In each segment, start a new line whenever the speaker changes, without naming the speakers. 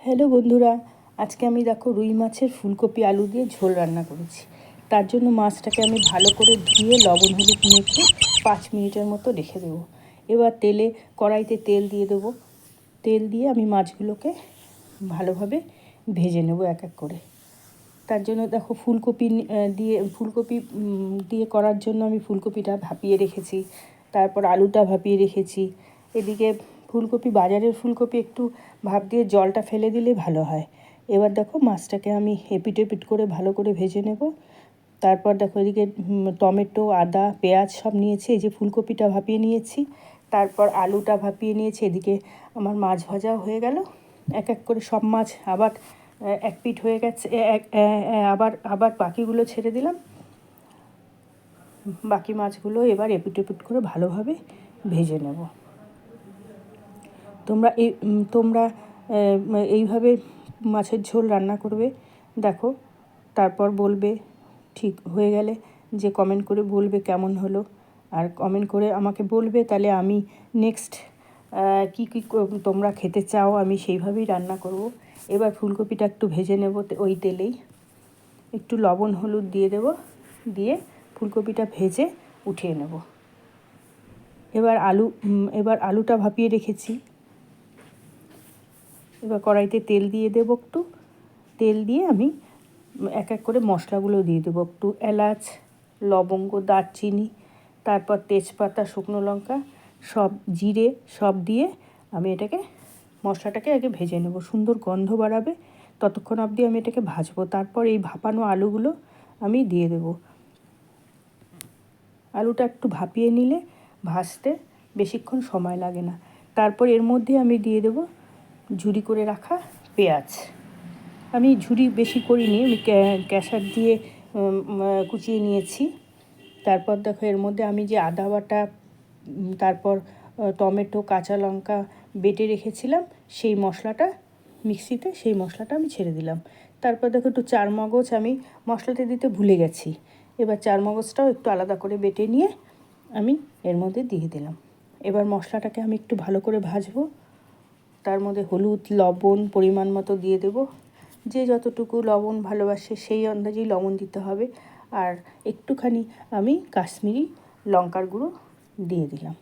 Hello বন্ধুরা, আজকে আমি দেখো রুই মাছের ফুলকপি আলু দিয়ে ঝোল রান্না করেছি। তার জন্য মাছটাকে আমি ভালো করে ধুয়ে লবণ হলুদ মেখে 5 মিনিটের মতো রেখে দেবো। এবার কড়াইতে তেল দিয়ে দেবো। তেল দিয়ে আমি মাছগুলোকে ভালোভাবে ভেজে নেব এক এক করে। তার জন্য দেখো ফুলকপি দিয়ে করার জন্য আমি ফুলকপিটা ভাপিয়ে রেখেছি, তারপর আলুটা ভাপিয়ে রেখেছি। এদিকে বাজারের ফুলকপি একটু ভাপ দিয়ে জলটা ফেলে দিলে ভালো হয়। এবার দেখো মাছটাকে আমি এপিট এপিট করে ভালো করে ভেজে নেব। তারপর দেখো এদিকে টমেটো, আদা, পেঁয়াজ সব নিয়েছি। এই যে ফুলকপিটা ভাপিয়ে নিয়েছি, তারপর আলুটা ভাপিয়ে নিয়েছি। এদিকে আমার মাছ ভাজাও হয়ে গেল। এক এক করে সব মাছ আবার এক পিঠ হয়ে গেছে, আবার বাকিগুলো ছেড়ে দিলাম। বাকি মাছগুলো এবার এপিট এপিট করে ভালোভাবে ভেজে নেব। তোমরা এইভাবে মাছের ঝোল রান্না করবে দেখো, তারপর বলবে ঠিক হয়ে গেলে যে কমেন্ট করে বলবে কেমন হলো। আর কমেন্ট করে আমাকে বলবে, তাহলে আমি নেক্সট কী তোমরা খেতে চাও আমি সেইভাবেই রান্না করব। এবার ফুলকপিটা একটু ভেজে নেব ওই তেলেই, একটু লবণ হলুদ দিয়ে দেব, দিয়ে ফুলকপিটা ভেজে উঠিয়ে নেব। এবার আলুটা ভাপিয়ে রেখেছি। এবার কড়াইতে তেল দিয়ে দেবো, একটু তেল দিয়ে আমি এক এক করে মশলাগুলো দিয়ে দেবো। একটু এলাচ, লবঙ্গ, দারচিনি, তারপর তেজপাতা, শুকনো লঙ্কা, জিরে সব দিয়ে আমি মশলাটাকে আগে ভেজে নেব। সুন্দর গন্ধ বাড়াবে ততক্ষণ অবধি আমি এটাকে ভাজবো। তারপর এই ভাপানো আলুগুলো আমি দিয়ে দেব। আলুটা একটু ভাপিয়ে নিলে ভাজতে বেশিক্ষণ সময় লাগে না। তারপর এর মধ্যে আমি দিয়ে দেব ঝুরি করে রাখা পেঁয়াজ। আমি ঝুরি বেশি করিনি, আমি ক্যাশার দিয়ে কুচিয়ে নিয়েছি। তারপর দেখো এর মধ্যে আমি যে আদা বাটা, তারপর টমেটো, কাঁচা লঙ্কা বেটে রেখেছিলাম, সেই মশলাটা আমি ছেড়ে দিলাম। তারপর দেখো একটু চারমগজ আমি মশলাতে দিতে ভুলে গেছি। এবার চারমগজটাও একটু আলাদা করে বেটে নিয়ে আমি এর মধ্যে দিয়ে দিলাম। এবার মশলাটাকে আমি একটু ভালো করে ভাজবো। তার মধ্যে হলুদ, লবণ পরিমাণ মতো দিয়ে দেব। যে যতটুকু লবণ ভালোবাসে সেই আন্দাজেই লবণ দিতে হবে। আর একটুখানি আমি কাশ্মীরি লঙ্কার গুঁড়ো দিয়ে দিলাম।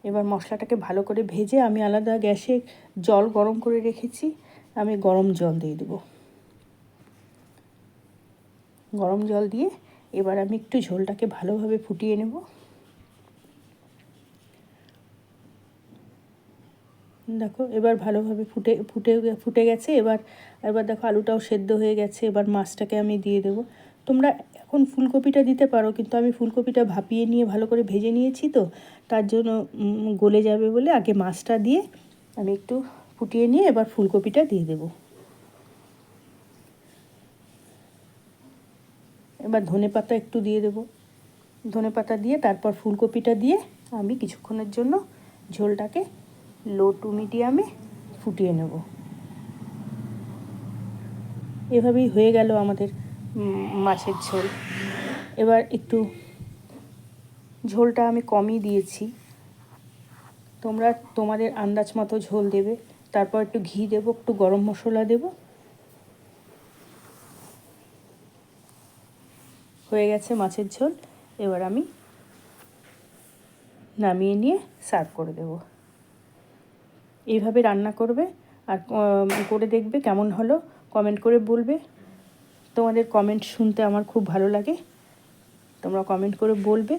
এবার মশলাটাকে ভালো করে ভেজে আমি আলাদা গ্যাসে জল গরম করে রেখেছি, আমি গরম জল দিয়ে দেব। গরম জল দিয়ে এবার আমি একটু ঝোলটাকে ভালোভাবে ফুটিয়ে নেব। দেখো এবার ভালোভাবে ফুটে গেছে। এবার দেখো আলুটাও সেদ্ধ হয়ে গেছে। এবার মাছটাকে আমি দিয়ে দেবো। তোমরা এখন ফুলকপিটা দিতে পারো, কিন্তু আমি ফুলকপিটা ভাপিয়ে নিয়ে ভালো করে ভেজে নিয়েছি, তো তার জন্য গলে যাবে বলে আগে মাছটা দিয়ে আমি একটু ফুটিয়ে নিয়ে এবার ফুলকপিটা দিয়ে দেবো। এবার ধনেপাতা একটু দিয়ে দেবো। ধনেপাতা দিয়ে তারপর ফুলকপিটা দিয়ে আমি কিছুক্ষণের জন্য ঝোলটাকে লো টু মিডিয়ামে ফুটিয়ে নেব। এভাবেই হয়ে গেল আমাদের মাছের ঝোল। এবার একটু ঝোলটা আমি কমই দিয়েছি, তোমরা তোমাদের আন্দাজ মতো ঝোল দেবে। তারপর একটু ঘি দেবো, একটু গরম মশলা দেবো। হয়ে গেছে মাছের ঝোল। এবার আমি নামিয়ে নিয়ে সার্ভ করে দেব। এইভাবে রান্না করবে আর করে দেখবে কেমন হলো, কমেন্ট করে বলবে। তোমাদের কমেন্ট শুনতে আমার খুব ভালো লাগে, তোমরা কমেন্ট করে বলবে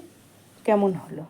কেমন হলো।